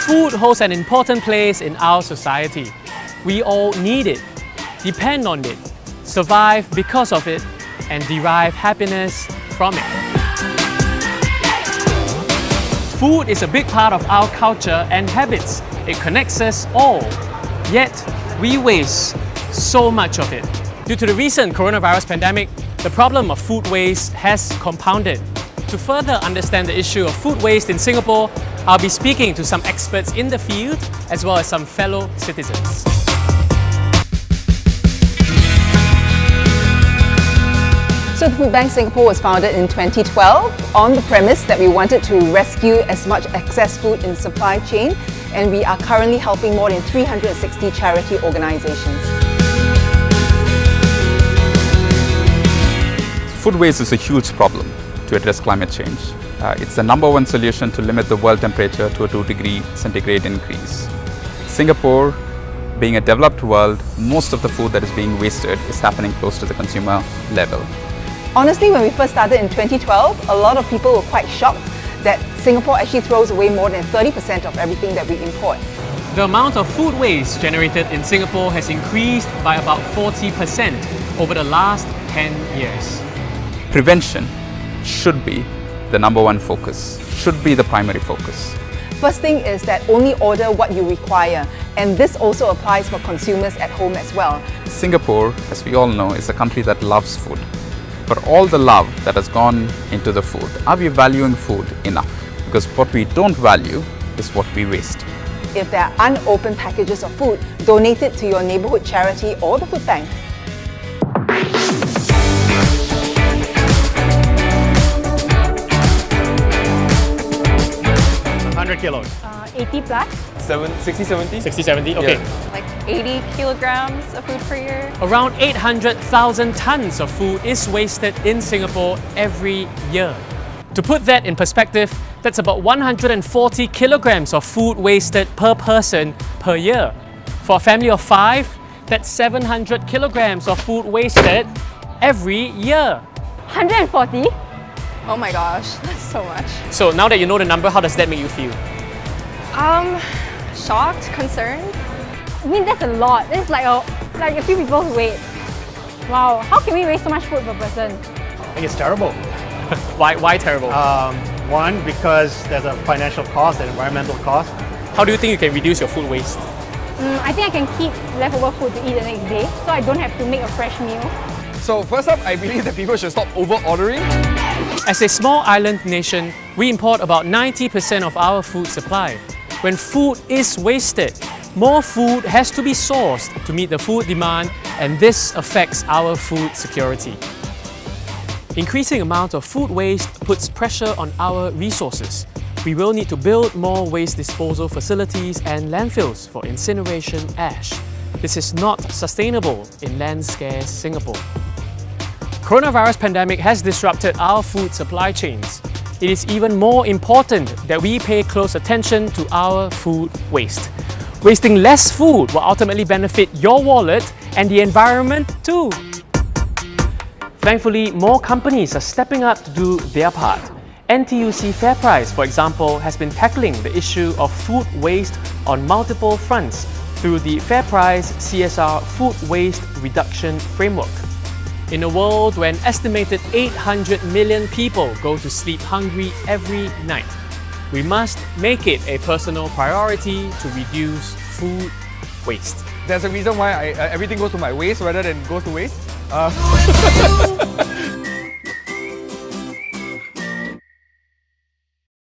Food holds an important place in our society. We all need it, depend on it, survive because of it, and derive happiness from it. Food is a big part of our culture and habits. It connects us all. Yet, we waste so much of it. Due to the recent coronavirus pandemic, the problem of food waste has compounded. To further understand the issue of food waste in Singapore, I'll be speaking to some experts in the field as well as some fellow citizens. So the Food Bank Singapore was founded in 2012 on the premise that we wanted to rescue as much excess food in the supply chain, and we are currently helping more than 360 charity organizations. Food waste is a huge problem to address climate change. It's the #1 solution to limit the world temperature to a 2-degree centigrade increase. Singapore, being a developed world, most of the food that is being wasted is happening close to the consumer level. Honestly, when we first started in 2012, a lot of people were quite shocked that Singapore actually throws away more than 30% of everything that we import. The amount of food waste generated in Singapore has increased by about 40% over the last 10 years. Prevention should be the #1 focus, should be the primary focus. First thing is that only order what you require, and this also applies for consumers at home as well. Singapore, as we all know, is a country that loves food. But all the love that has gone into the food, are we valuing food enough? Because what we don't value is what we waste. If there are unopened packages of food, donate it to your neighborhood charity or the food bank. Kilos. 80 plus. 60, 70? 60, 70, okay. Yeah. Like 80 kilograms of food per year. Around 800,000 tons of food is wasted in Singapore every year. To put that in perspective, that's about 140 kilograms of food wasted per person per year. For a family of 5, that's 700 kilograms of food wasted every year. 140? Oh my gosh, that's so much. So now that you know the number, how does that make you feel? Shocked, concerned. I mean, that's a lot. That's like a few people's weight. Wow, how can we waste so much food per person? I think it's terrible. Why terrible? One, because there's a financial cost, an environmental cost. How do you think you can reduce your food waste? I think I can keep leftover food to eat the next day, so I don't have to make a fresh meal. So first up, I believe that people should stop over-ordering. As a small island nation, we import about 90% of our food supply. When food is wasted, more food has to be sourced to meet the food demand, and this affects our food security. Increasing amount of food waste puts pressure on our resources. We will need to build more waste disposal facilities and landfills for incineration ash. This is not sustainable in land-scarce Singapore. Coronavirus pandemic has disrupted our food supply chains. It is even more important that we pay close attention to our food waste. Wasting less food will ultimately benefit your wallet and the environment too. Thankfully, more companies are stepping up to do their part. NTUC Fairprice, for example, has been tackling the issue of food waste on multiple fronts through the Fairprice CSR Food Waste Reduction Framework. In a world where an estimated 800 million people go to sleep hungry every night, we must make it a personal priority to reduce food waste. There's a reason why everything goes to my waste rather than goes to waste.